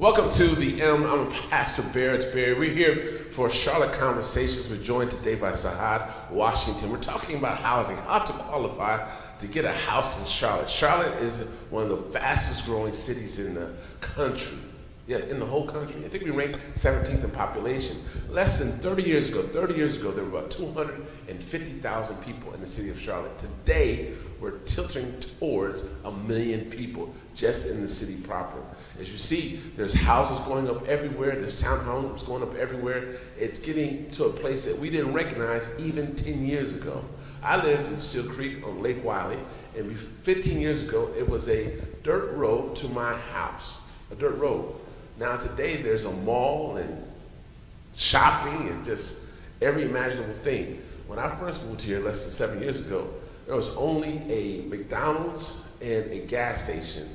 Welcome to the M. I'm Pastor Barrett. We're here for Charlotte Conversations. We're joined today by Sahaad, Washington. We're talking about housing, how to qualify to get a house in Charlotte. Charlotte is one of the fastest growing cities in the country. Yeah, in the whole country. I think we ranked 17th in population. Less than 30 years ago, there were about 250,000 people in the city of Charlotte. Today, we're tilting towards 1 million people just in the city proper. As you see, there's houses going up everywhere. There's townhomes going up everywhere. It's getting to a place that we didn't recognize even 10 years ago. I lived in Steel Creek on Lake Wiley, and 15 years ago, it was a dirt road to my house, a dirt road. Now today, there's a mall and shopping and just every imaginable thing. When I first moved here less than 7 years ago, there was only a McDonald's and a gas station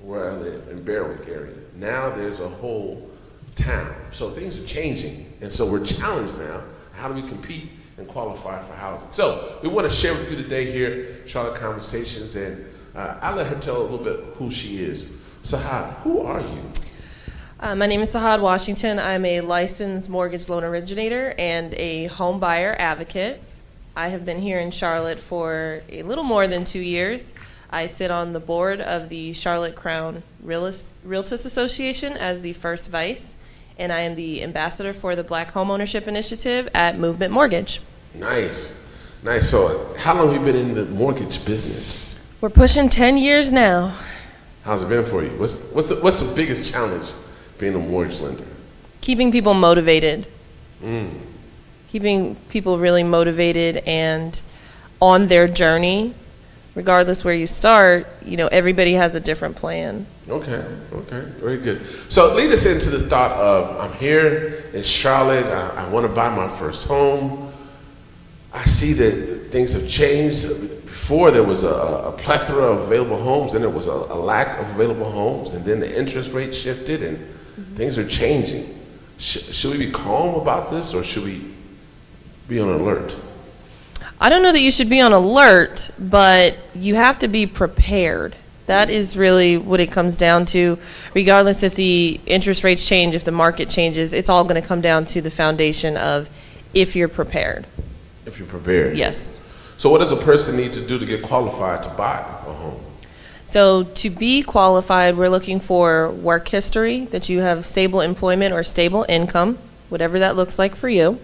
where I live in Barrett area. Now there's a whole town. So things are changing. And so we're challenged now. How do we compete and qualify for housing? So we want to share with you today here, Charlotte Conversations, and I'll let her tell a little bit who she is. Sahaad, who are you? My name is Sahaad Washington. I'm a licensed mortgage loan originator and a home buyer advocate. I have been here in Charlotte for a little more than 2 years. I sit on the board of the Charlotte Crown Realtors Association as the first vice, and I am the ambassador for the Black Homeownership Initiative at Movement Mortgage. Nice. So how long have you been in the mortgage business? We're pushing 10 years now. How's it been for you? What's the biggest challenge being a mortgage lender? Keeping people motivated. Keeping people really motivated and on their journey. Regardless where you start, everybody has a different plan. Okay, very good. So lead us into the thought of, I'm here in Charlotte, I want to buy my first home. I see that things have changed. Before there was a plethora of available homes, then there was a lack of available homes, and then the interest rate shifted and things are changing. Should we be calm about this, or should we be on alert? I don't know that you should be on alert, but you have to be prepared. That is really what it comes down to. Regardless if the interest rates change, if the market changes, it's all going to come down to the foundation of if you're prepared. If you're prepared. Yes. So what does a person need to do to get qualified to buy a home? So to be qualified, we're looking for work history, that you have stable employment or stable income, whatever that looks like for you.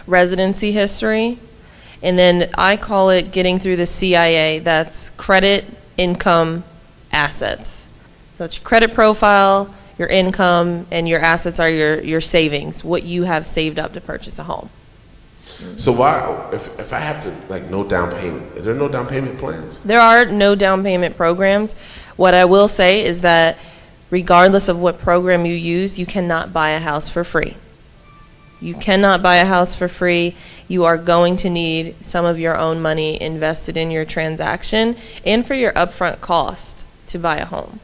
Residency history. And then I call it getting through the CIA. That's credit, income, assets. So it's your credit profile, your income, and your assets are your savings, what you have saved up to purchase a home. So why, if I have to, no down payment, are there no down payment plans? There are no down payment programs. What I will say is that regardless of what program you use, you cannot buy a house for free. You cannot buy a house for free. You are going to need some of your own money invested in your transaction and for your upfront cost to buy a home.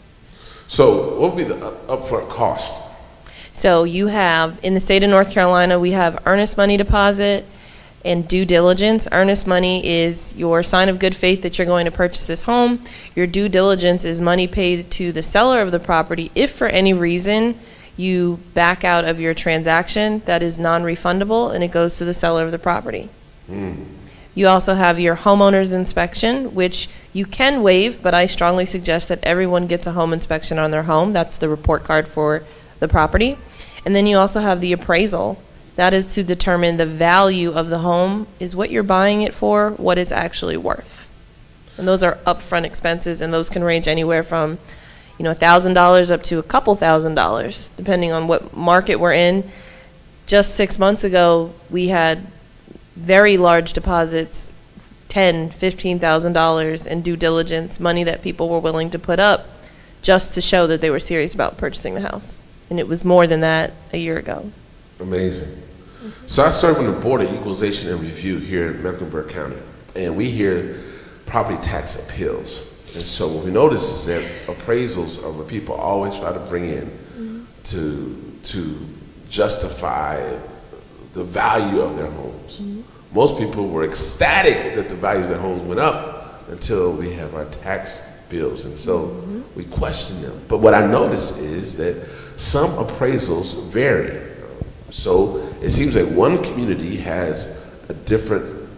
So what would be the upfront cost? So you have, in the state of North Carolina, we have earnest money deposit and due diligence. Earnest money is your sign of good faith that you're going to purchase this home. Your due diligence is money paid to the seller of the property if for any reason you back out of your transaction. That is non-refundable, and it goes to the seller of the property. You also have your homeowner's inspection, which you can waive, but I strongly suggest that everyone gets a home inspection on their home. That's the report card for the property. And then you also have the appraisal. That is to determine the value of the home. Is what you're buying it for what it's actually worth? And those are upfront expenses, and those can range anywhere from $1,000 up to a couple $1,000s, depending on what market we're in. Just 6 months ago, we had very large deposits, $10,000, $15,000 in due diligence, money that people were willing to put up just to show that they were serious about purchasing the house. And it was more than that a year ago. Amazing. So I serve on the Board of Equalization and Review here in Mecklenburg County, and we hear property tax appeals. And so what we notice is that appraisals are what people always try to bring in to justify the value of their homes. Most people were ecstatic that the value of their homes went up until we have our tax bills, and so we question them. But what I notice is that some appraisals vary. So it seems like one community has a different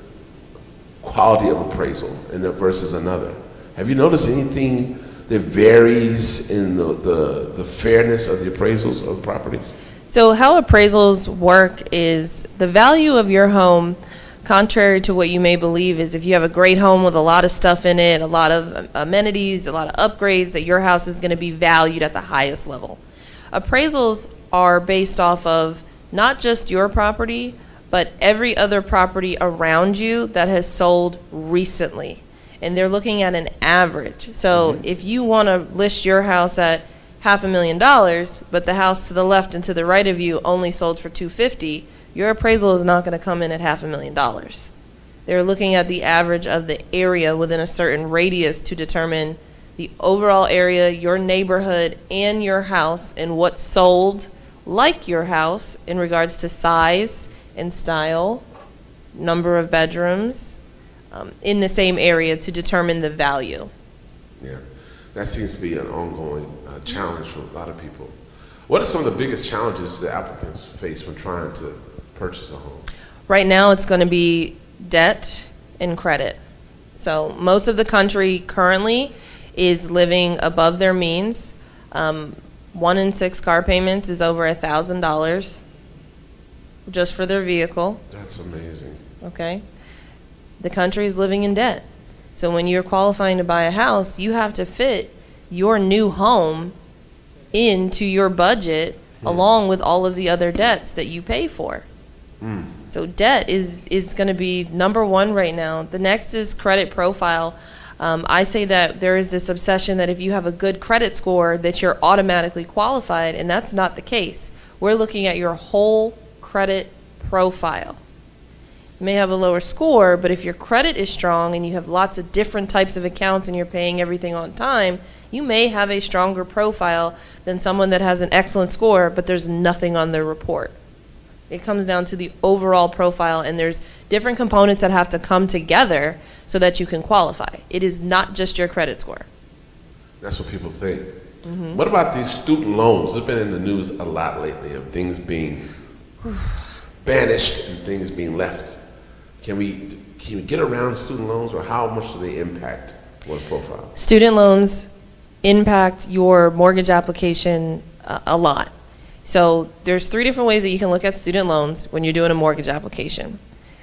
quality of appraisal versus another. Have you noticed anything that varies in the fairness of the appraisals of properties? So how appraisals work is the value of your home, contrary to what you may believe, is if you have a great home with a lot of stuff in it, a lot of amenities, a lot of upgrades, that your house is going to be valued at the highest level. Appraisals are based off of not just your property, but every other property around you that has sold recently. And they're looking at an average. So if you want to list your house at $500,000, but the house to the left and to the right of you only sold for $250,000, your appraisal is not going to come in at $500,000. They're looking at the average of the area within a certain radius to determine the overall area, your neighborhood, and your house, and what sold like your house in regards to size and style, number of bedrooms, in the same area to determine the value. Yeah, that seems to be an ongoing challenge for a lot of people. What are some of the biggest challenges that applicants face when trying to purchase a home? Right now it's going to be debt and credit. So most of the country currently is living above their means. 1 in 6 car payments is over $1,000 just for their vehicle. That's amazing. Okay. The country is living in debt. So when you're qualifying to buy a house, you have to fit your new home into your budget along with all of the other debts that you pay for. So debt is going to be number one right now. The next is credit profile. I say that there is this obsession that if you have a good credit score that you're automatically qualified, and that's not the case. We're looking at your whole credit profile. You may have a lower score, but if your credit is strong and you have lots of different types of accounts and you're paying everything on time, you may have a stronger profile than someone that has an excellent score, but there's nothing on their report. It comes down to the overall profile, and there's different components that have to come together so that you can qualify. It is not just your credit score. That's what people think. What about these student loans? It's been in the news a lot lately of things being banished and things being left. Can we get around student loans, or how much do they impact one's profile? Student loans impact your mortgage application a lot. So there's 3 different ways that you can look at student loans when you're doing a mortgage application.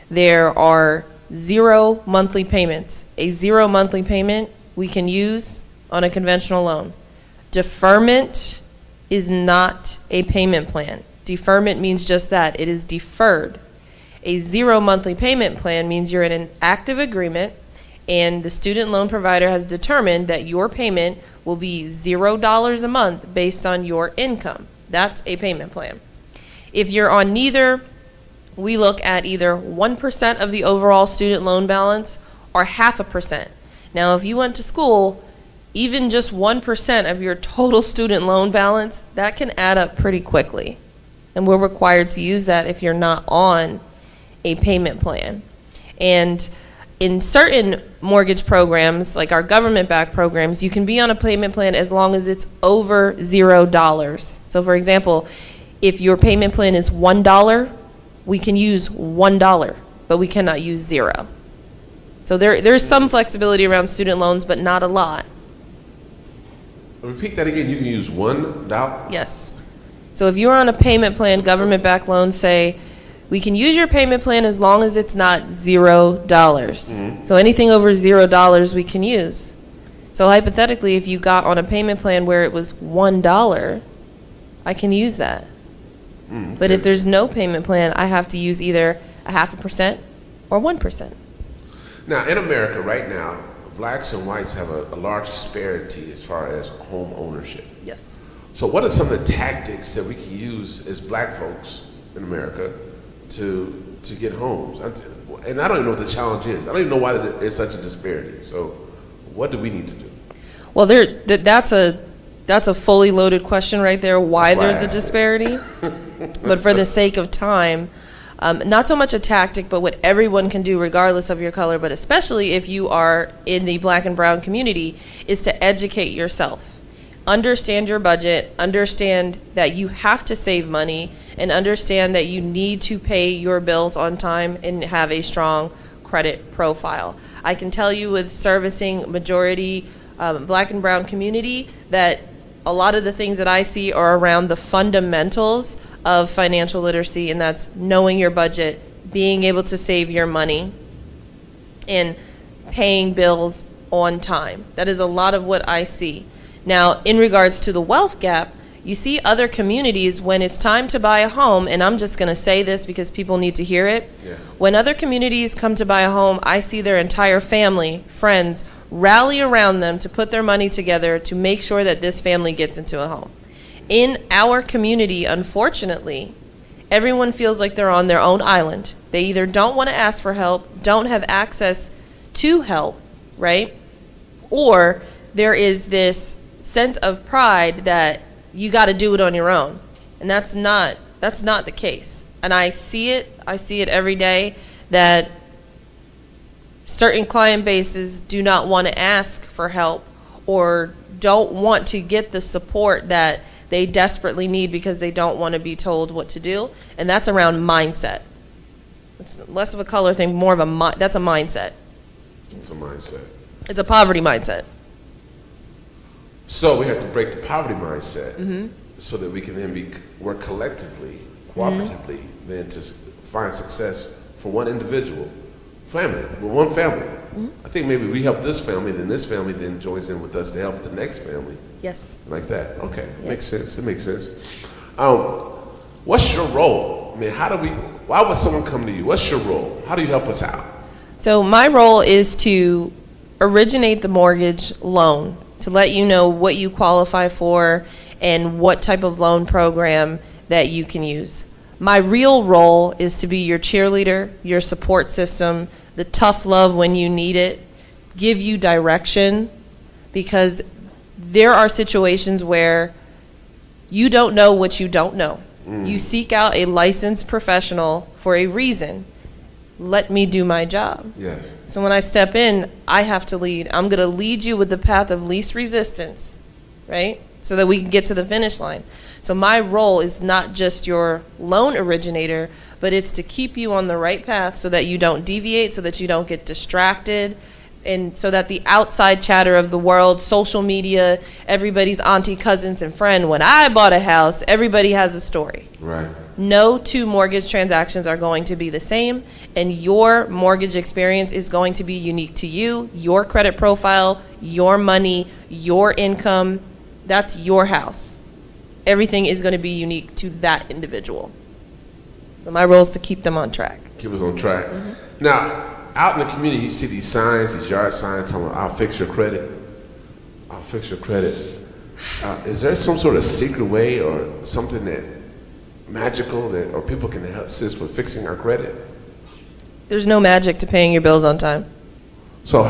There are 0 monthly payments. A 0 monthly payment we can use on a conventional loan. Deferment is not a payment plan. Deferment means just that. It is deferred. A 0 monthly payment plan means you're in an active agreement, and the student loan provider has determined that your payment will be $0 a month based on your income. That's a payment plan. If you're on neither, we look at either 1% of the overall student loan balance or 0.5%. Now, if you went to school, even just 1% of your total student loan balance, that can add up pretty quickly. And we're required to use that if you're not on a payment plan. And in certain mortgage programs, like our government-backed programs, you can be on a payment plan as long as it's over $0. So for example, if your payment plan is $1, we can use $1, but we cannot use 0. So there's some flexibility around student loans, but not a lot. Repeat that again. You can use $1? Yes. So if you're on a payment plan, government-backed loans say, we can use your payment plan as long as it's not $0. So anything over $0 we can use. So hypothetically, if you got on a payment plan where it was $1, I can use that. But if there's no payment plan, I have to use either 0.5% or 1%. Now, in America right now, blacks and whites have a large disparity as far as home ownership. Yes. So what are some of the tactics that we can use as black folks in America to get homes? And I don't even know what the challenge is. I don't even know why there's such a disparity. So what do we need to do? Well, that's a fully loaded question right there, why there's a disparity. But for the sake of time, not so much a tactic, but what everyone can do regardless of your color, but especially if you are in the black and brown community, is to educate yourself. Understand your budget, understand that you have to save money, and understand that you need to pay your bills on time and have a strong credit profile. I can tell you with servicing majority black and brown community that a lot of the things that I see are around the fundamentals of financial literacy, and that's knowing your budget, being able to save your money, and paying bills on time. That is a lot of what I see. Now, in regards to the wealth gap, you see other communities when it's time to buy a home, and I'm just going to say this because people need to hear it. Yes. When other communities come to buy a home, I see their entire family, friends, rally around them to put their money together to make sure that this family gets into a home. In our community, unfortunately, everyone feels like they're on their own island. They either don't want to ask for help, don't have access to help, right? Or there is this sense of pride that you got to do it on your own. And that's not the case. And I see it every day that certain client bases do not want to ask for help or don't want to get the support that they desperately need because they don't want to be told what to do, and that's around mindset. It's less of a color thing, more of that's a mindset. It's a mindset. It's a poverty mindset. So we have to break the poverty mindset so that we can then work collectively, cooperatively, then to find success for one individual, family, one family. I think maybe we help this family, then joins in with us to help the next family. Yes. Like that. Okay. Yes. Makes sense. It makes sense. What's your role? I mean, why would someone come to you? What's your role? How do you help us out? So my role is to originate the mortgage loan, to let you know what you qualify for and what type of loan program that you can use. My real role is to be your cheerleader, your support system, the tough love when you need it, give you direction, because there are situations where you don't know what you don't know. You seek out a licensed professional for a reason. Let me do my job. Yes. So when I step in, I have to lead. I'm going to lead you with the path of least resistance, right? So that we can get to the finish line. So my role is not just your loan originator, but it's to keep you on the right path so that you don't deviate, so that you don't get distracted, and so that the outside chatter of the world, social media, everybody's auntie, cousins, and friend, when I bought a house, everybody has a story. Right. No two mortgage transactions are going to be the same, and your mortgage experience is going to be unique to you, your credit profile, your money, your income. That's your house. Everything is going to be unique to that individual. So my role is to keep them on track. Keep us on track. Now, out in the community, you see these signs, these yard signs telling them, I'll fix your credit. I'll fix your credit. Is there some sort of secret way or something that magical that or people can help assist with fixing our credit? There's no magic to paying your bills on time. So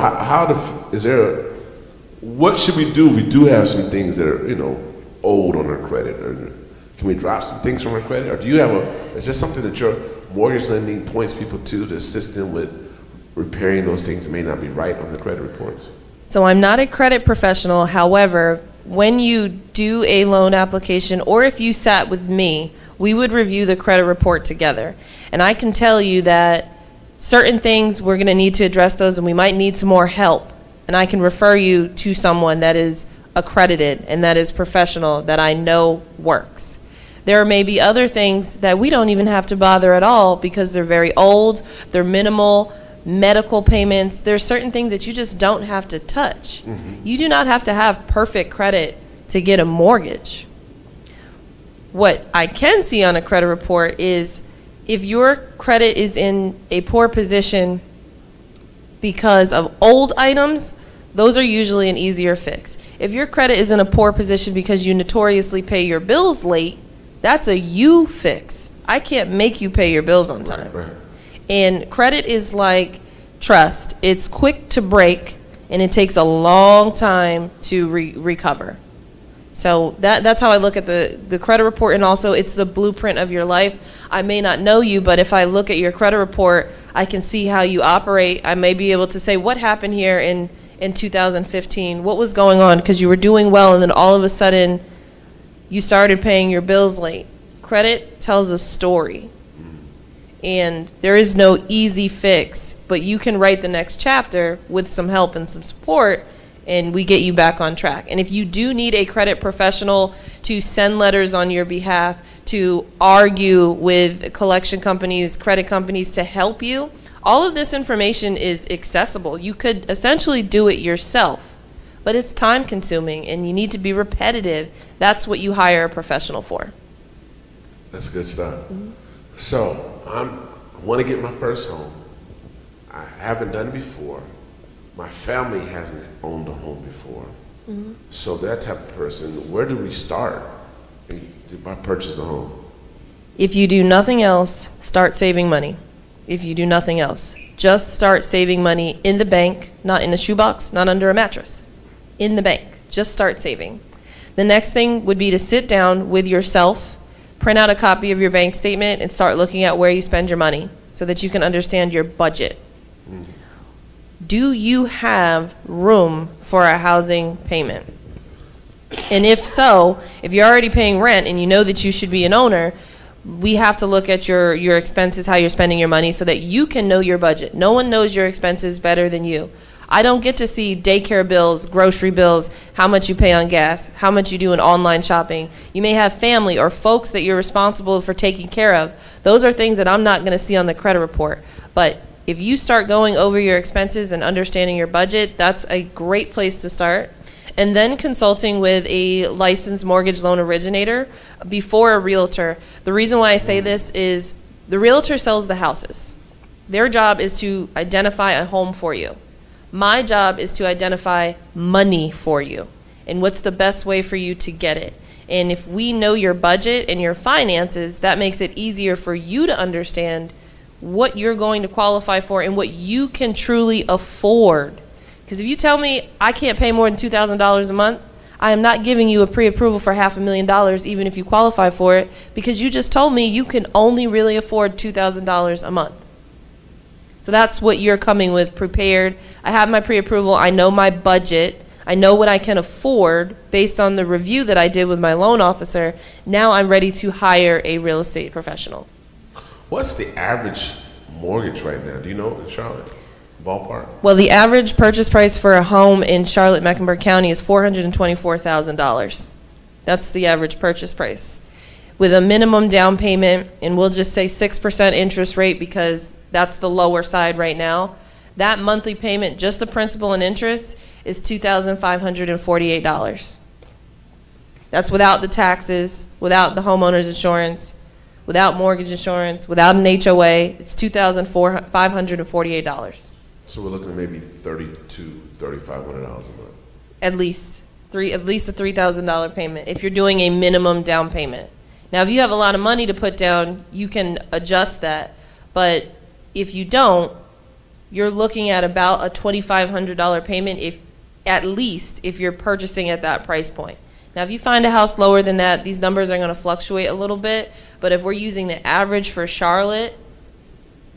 what should we do if we do have some things that are, old on our credit? Or can we drop some things from our credit? Or is there something that your mortgage lending points people to assist them with repairing those things that may not be right on the credit reports? So I'm not a credit professional. However, when you do a loan application, or if you sat with me, we would review the credit report together. And I can tell you that certain things we're going to need to address those, and we might need some more help. And I can refer you to someone that is accredited and that is professional, that I know works. There may be other things that we don't even have to bother at all because they're very old, they're minimal, medical payments. There's certain things that you just don't have to touch. You do not have to have perfect credit to get a mortgage. What I can see on a credit report is if your credit is in a poor position because of old items, those are usually an easier fix. If your credit is in a poor position because you notoriously pay your bills late, that's a you fix. I can't make you pay your bills on time. Right. And credit is like trust. It's quick to break, and it takes a long time to recover. So that's how I look at the credit report, and also it's the blueprint of your life. I may not know you, but if I look at your credit report, I can see how you operate. I may be able to say what happened here in 2015, what was going on, because you were doing well and then all of a sudden you started paying your bills late. Credit tells a story, and there is no easy fix, but you can write the next chapter with some help and some support, and we get you back on track. And if you do need a credit professional to send letters on your behalf, to argue with collection companies, credit companies to help you, all of this information is accessible. You could essentially do it yourself, but it's time consuming and you need to be repetitive. That's what you hire a professional for. That's good stuff. So I want to get my first home. I haven't done it before. My family hasn't owned a home before. So that type of person, where do we start by purchasing a home? If you do nothing else, start saving money. If you do nothing else, just start saving money in the bank, not in a shoebox, not under a mattress. In the bank. Just start saving. The next thing would be to sit down with yourself, print out a copy of your bank statement, and start looking at where you spend your money so that you can understand your budget. Do you have room for a housing payment? And if so, if you're already paying rent and you know that you should be an owner, we have to look at your expenses, how you're spending your money, so that you can know your budget. No one knows your expenses better than you. I don't get to see daycare bills, grocery bills, how much you pay on gas, how much you do in online shopping. You may have family or folks that you're responsible for taking care of. Those are things that I'm not going to see on the credit report. But if you start going over your expenses and understanding your budget, that's a great place to start. And then consulting with a licensed mortgage loan originator before a realtor. The reason why I say this is the realtor sells the houses. Their job is to identify a home for you. My job is to identify money for you and what's the best way for you to get it. And if we know your budget and your finances, that makes it easier for you to understand what you're going to qualify for and what you can truly afford. Because if you tell me I can't pay more than $2,000 a month, I am not giving you a pre-approval for $500,000 even if you qualify for it, because you just told me you can only really afford $2,000 a month. So that's what you're coming with, prepared. I have my pre-approval. I know my budget. I know what I can afford based on the review that I did with my loan officer. Now I'm ready to hire a real estate professional. What's the average mortgage right now? Do you know in Charlotte? Ballpark? Well, the average purchase price for a home in Charlotte, Mecklenburg County is $424,000. That's the average purchase price. With a minimum down payment, and we'll just say 6% interest rate because that's the lower side right now, that monthly payment, just the principal and interest, is $2,548. That's without the taxes, without the homeowner's insurance, without mortgage insurance, without an HOA. It's $2,548. So we're looking at maybe $3,500 a month. At least a $3,000 payment if you're doing a minimum down payment. Now, if you have a lot of money to put down, you can adjust that. But if you don't, you're looking at about a $2,500 payment at least if you're purchasing at that price point. Now, if you find a house lower than that, these numbers are going to fluctuate a little bit. But if we're using the average for Charlotte,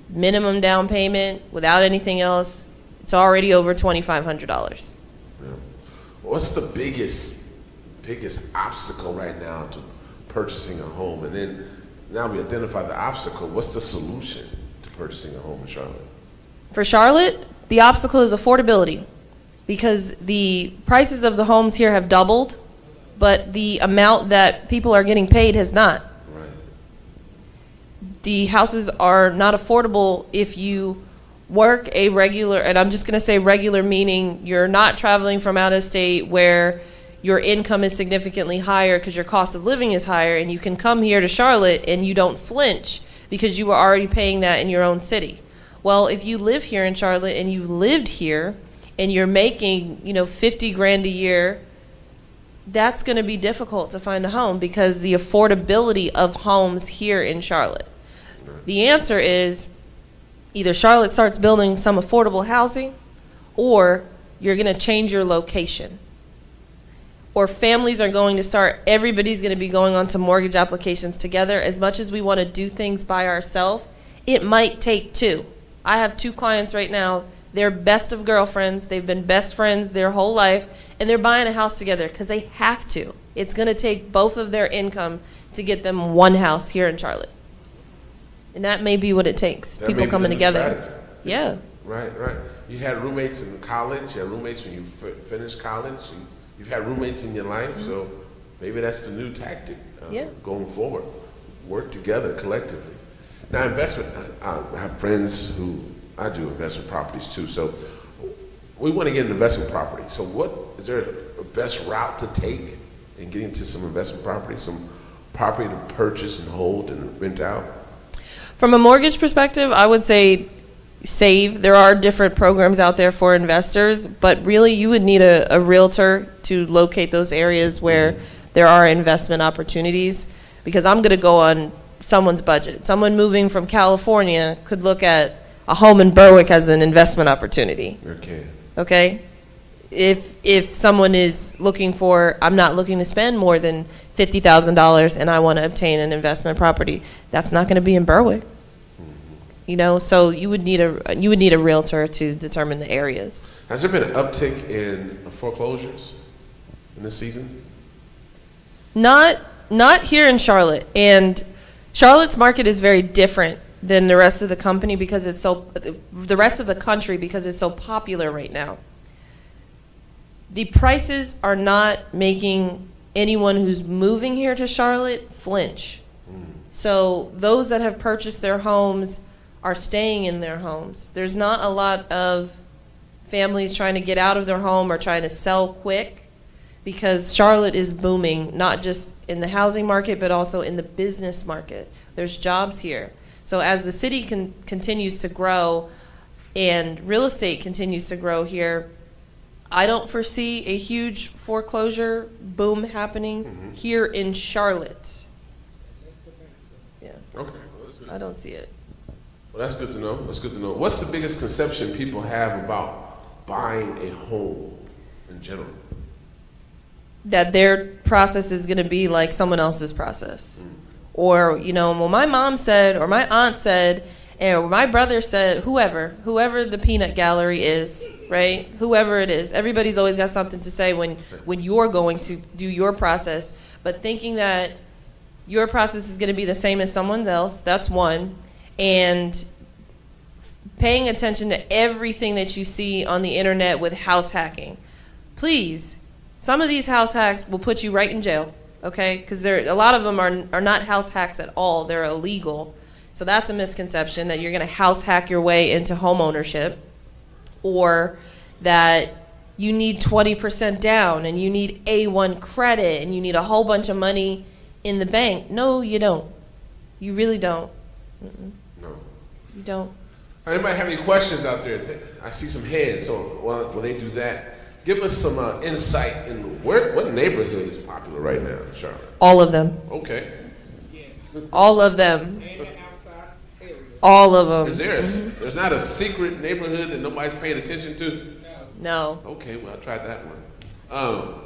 minimum down payment without anything else, it's already over $2,500. Yeah. What's the biggest obstacle right now to purchasing a home? And then now we identify the obstacle. What's the solution to purchasing a home in Charlotte? For Charlotte, the obstacle is affordability, because the prices of the homes here have doubled, but the amount that people are getting paid has not. The houses are not affordable if you work a regular, and I'm just going to say regular meaning you're not traveling from out of state where your income is significantly higher because your cost of living is higher, and you can come here to Charlotte and you don't flinch because you were already paying that in your own city. Well, if you live here in Charlotte and you lived here and you're making, $50,000 a year, that's going to be difficult to find a home because the affordability of homes here in Charlotte. The answer is either Charlotte starts building some affordable housing or you're going to change your location. or families are going to start, everybody's going to be going on to mortgage applications together. As much as we want to do things by ourselves, it might take two. I have two clients right now. They're best of girlfriends. They've been best friends their whole life, and they're buying a house together because they have to. It's going to take both of their income to get them one house here in Charlotte. And that may be what it takes, That people may be coming the new together. strategy. Yeah. Right. You had roommates in college. You had roommates when you finished college. You've had roommates in your life, so maybe that's the new tactic going forward. Work together collectively. Now, investment, I have friends who, I do investment properties too, so we want to get an investment property. So is there a best route to take in getting to some investment property, some property to purchase and hold and rent out? From a mortgage perspective, I would say save. There are different programs out there for investors, but really you would need a realtor to locate those areas where there are investment opportunities, because I'm going to go on someone's budget. Someone moving from California could look at a home in Berwick as an investment opportunity. Okay? If someone is looking for, I'm not looking to spend more than $50,000 and I want to obtain an investment property, that's not going to be in Berwick. So you would need a realtor to determine the areas. Has there been an uptick in foreclosures in this season? Not here in Charlotte, and Charlotte's market is very different than the rest of the country because it's so popular right now. The prices are not making anyone who's moving here to Charlotte flinch. So those that have purchased their homes are staying in their homes. There's not a lot of families trying to get out of their home or trying to sell quick, because Charlotte is booming, not just in the housing market, but also in the business market. There's jobs here. So as the city continues to grow and real estate continues to grow here, I don't foresee a huge foreclosure boom happening here in Charlotte. Yeah. Okay. Well, that's good. I don't see it. Well, that's good to know. That's good to know. What's the biggest conception people have about buying a home in general? That their process is going to be like someone else's process. Or, well, my mom said, or my aunt said, or my brother said, whoever the peanut gallery is, right? Whoever it is. Everybody's always got something to say when you're going to do your process. But thinking that your process is going to be the same as someone else, that's one. And paying attention to everything that you see on the internet with house hacking. Please, some of these house hacks will put you right in jail, okay? Because a lot of them are not house hacks at all. They're illegal. So that's a misconception, that you're going to house hack your way into home ownership, or that you need 20% down and you need A1 credit and you need a whole bunch of money in the bank. No, you don't. You really don't. No. You don't. Anybody have any questions out there? I see some heads. So while they do that, give us some insight in what neighborhood is popular right now, Charlotte? All of them. Okay. All of them. All of them. Is there there's not a secret neighborhood that nobody's paying attention to? No. Okay, well, I tried that one.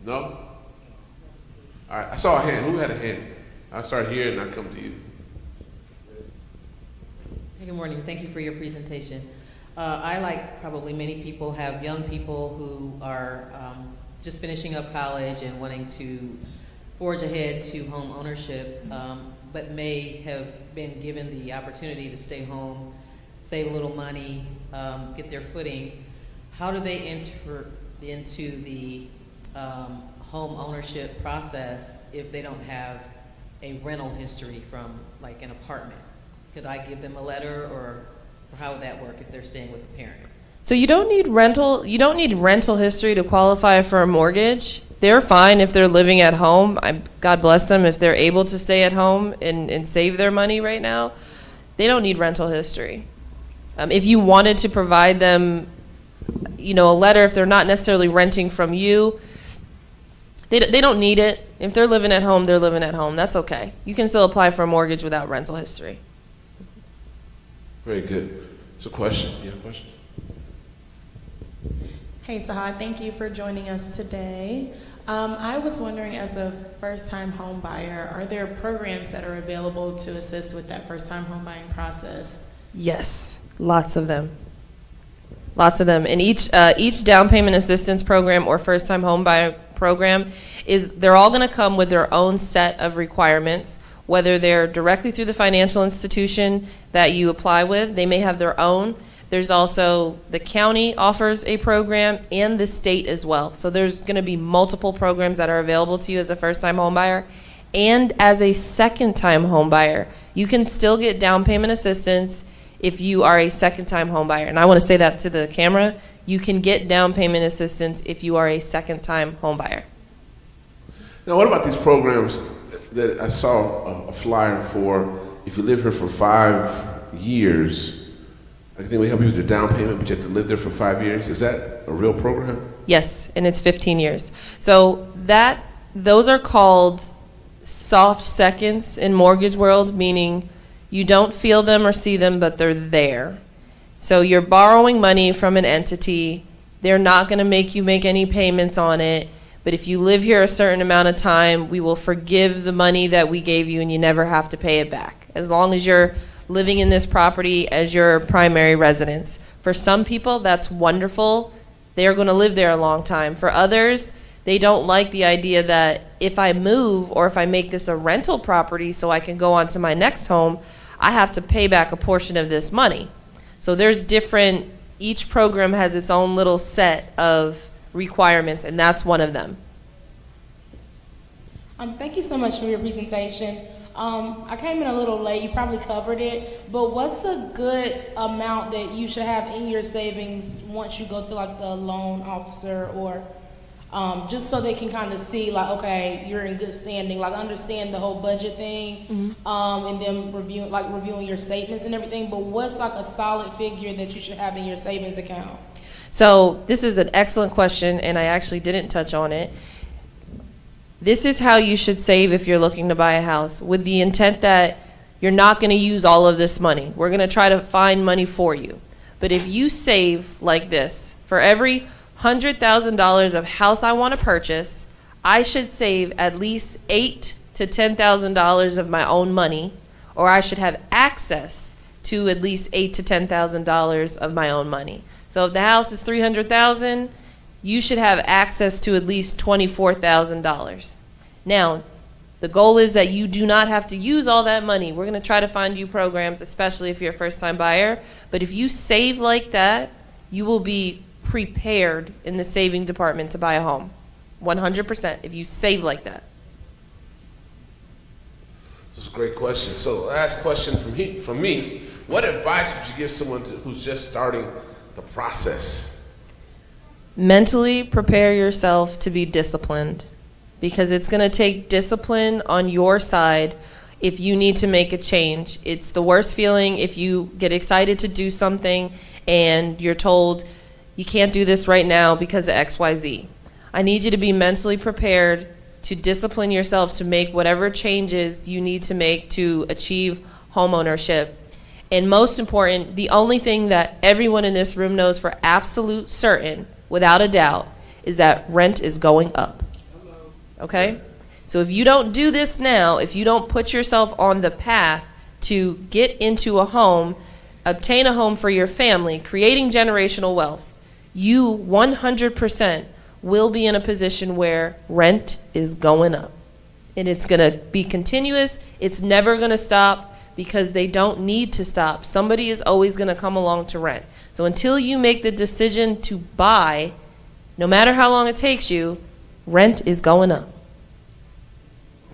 No? All right, I saw a hand. Who had a hand? I'll start here and I'll come to you. Hey, good morning. Thank you for your presentation. I, like probably many people, have young people who are just finishing up college and wanting to forge ahead to home ownership, but may have been given the opportunity to stay home, save a little money, get their footing. How do they enter into the home ownership process if they don't have a rental history from like an apartment? Could I give them a letter, or how would that work if they're staying with a parent? So you don't need rental history to qualify for a mortgage. They're fine if they're living at home. God bless them if they're able to stay at home and save their money right now. They don't need rental history. If you wanted to provide them, a letter, if they're not necessarily renting from you, they don't need it. If they're living at home, they're living at home. That's okay. You can still apply for a mortgage without rental history. Very good. It's a question. You have a question? Hey, Sahaad, thank you for joining us today. I was wondering, as a first-time home buyer, are there programs that are available to assist with that first-time home buying process? Yes, lots of them. Lots of them. And each down payment assistance program or first-time home buyer program they're all going to come with their own set of requirements, whether they're directly through the financial institution that you apply with. They may have their own. There's also the county offers a program and the state as well. So there's going to be multiple programs that are available to you as a first-time home buyer. And as a second-time home buyer, you can still get down payment assistance if you are a second-time home buyer. And I want to say that to the camera. You can get down payment assistance if you are a second-time home buyer. Now, what about these programs that I saw a flyer for? If you live here for 5 years, I think we help you with your down payment, but you have to live there for 5 years. Is that a real program? Yes, and it's 15 years. So those are called soft seconds in mortgage world, meaning you don't feel them or see them, but they're there. So you're borrowing money from an entity. They're not going to make you make any payments on it. But if you live here a certain amount of time, we will forgive the money that we gave you and you never have to pay it back, as long as you're living in this property as your primary residence. For some people, that's wonderful. They're going to live there a long time. For others, they don't like the idea that if I move or if I make this a rental property so I can go on to my next home, I have to pay back a portion of this money. So there's each program has its own little set of requirements, and that's one of them. Thank you so much for your presentation. I came in a little late, you probably covered it, but what's a good amount that you should have in your savings once you go to like the loan officer, or just so they can kind of see like, okay, you're in good standing, like understand the whole budget thing, and then reviewing your statements and everything, but what's like a solid figure that you should have in your savings account? So this is an excellent question, and I actually didn't touch on it. This is how you should save if you're looking to buy a house, with the intent that you're not going to use all of this money. We're going to try to find money for you. But if you save like this, for every $100,000 of house I want to purchase, I should save at least $8,000 to $10,000 of my own money, or I should have access to at least $8,000 to $10,000 of my own money. So if the house is $300,000, you should have access to at least $24,000. Now, the goal is that you do not have to use all that money. We're going to try to find you programs, especially if you're a first-time buyer. But if you save like that, you will be prepared in the saving department to buy a home. 100%, if you save like that. This is a great question. So last question from me. What advice would you give someone who's just starting the process? Mentally prepare yourself to be disciplined, because it's going to take discipline on your side if you need to make a change. It's the worst feeling if you get excited to do something and you're told you can't do this right now because of XYZ. I need you to be mentally prepared to discipline yourself to make whatever changes you need to make to achieve homeownership. And most important, the only thing that everyone in this room knows for absolute certain, without a doubt, is that rent is going up. Okay? So if you don't do this now, if you don't put yourself on the path to get into a home, obtain a home for your family, creating generational wealth, you 100% will be in a position where rent is going up. And it's going to be continuous. It's never going to stop, because they don't need to stop. Somebody is always going to come along to rent. So until you make the decision to buy, no matter how long it takes you, rent is going up.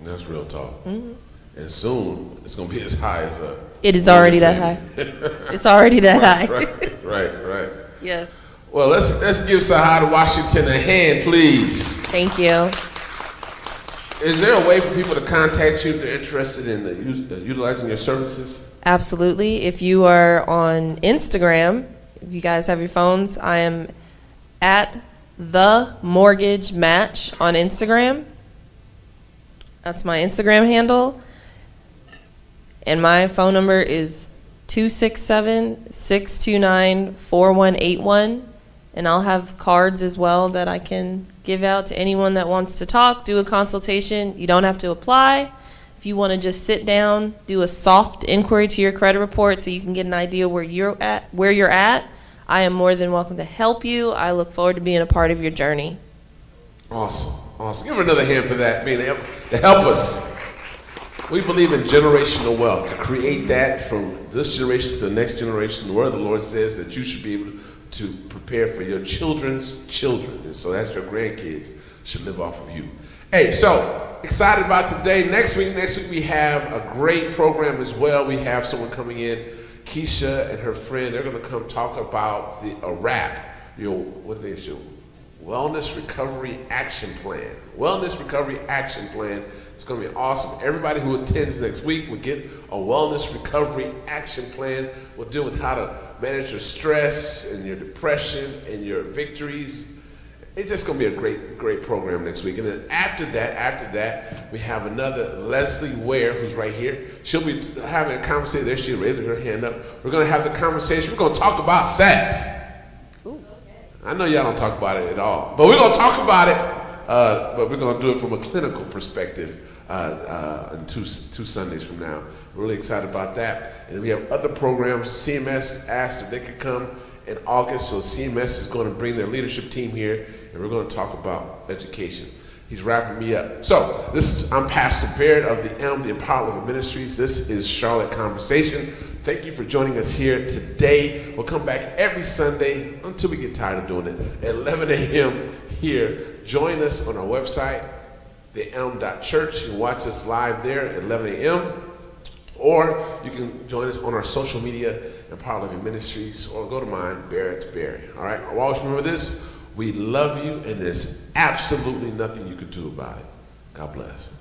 That's real talk. Mm-hmm. And soon it's going to be as high as a... It is already that high. It's already that high. Right. Yes. Well, let's give Sahaad Washington a hand, please. Thank you. Is there a way for people to contact you if they're interested in utilizing your services? Absolutely. If you are on Instagram, if you guys have your phones, I am at The Mortgage Match on Instagram. That's my Instagram handle. And my phone number is 267-629-4181. And I'll have cards as well that I can give out to anyone that wants to talk, do a consultation. You don't have to apply. If you want to just sit down, do a soft inquiry to your credit report so you can get an idea where you're at, I am more than welcome to help you. I look forward to being a part of your journey. Awesome. Awesome. Give her another hand for that. To help us. We believe in generational wealth, to create that from this generation to the next generation. The word of the Lord says that you should be able to prepare for your children's children. And so that's your grandkids should live off of you. Hey, so excited about today. Next week we have a great program as well. We have someone coming in, Keisha and her friend. They're going to come talk about a wrap. What is your Wellness Recovery Action Plan. Wellness Recovery Action Plan. It's going to be awesome. Everybody who attends next week will get a Wellness Recovery Action Plan. We'll deal with how to manage your stress and your depression and your victories. It's just going to be a great, great program next week. And then after that, we have another Leslie Ware, who's right here. She'll be having a conversation. There she is, raising her hand up. We're going to have the conversation. We're going to talk about sex. I know y'all don't talk about it at all, but we're going to talk about it, but we're going to do it from a clinical perspective in two Sundays from now. We're really excited about that. And we have other programs. CMS asked if they could come in August, so CMS is going to bring their leadership team here, and we're going to talk about education. He's wrapping me up. So I'm Pastor Barrett of the Empowered Living Ministries. This is Charlotte Conversation. Thank you for joining us here today. We'll come back every Sunday until we get tired of doing it at 11 a.m. here. Join us on our website, theelm.church. You can watch us live there at 11 a.m. Or you can join us on our social media, Empowered Living Ministries, or go to mine, Barrett Barry. All right? Always remember this. We love you, and there's absolutely nothing you can do about it. God bless.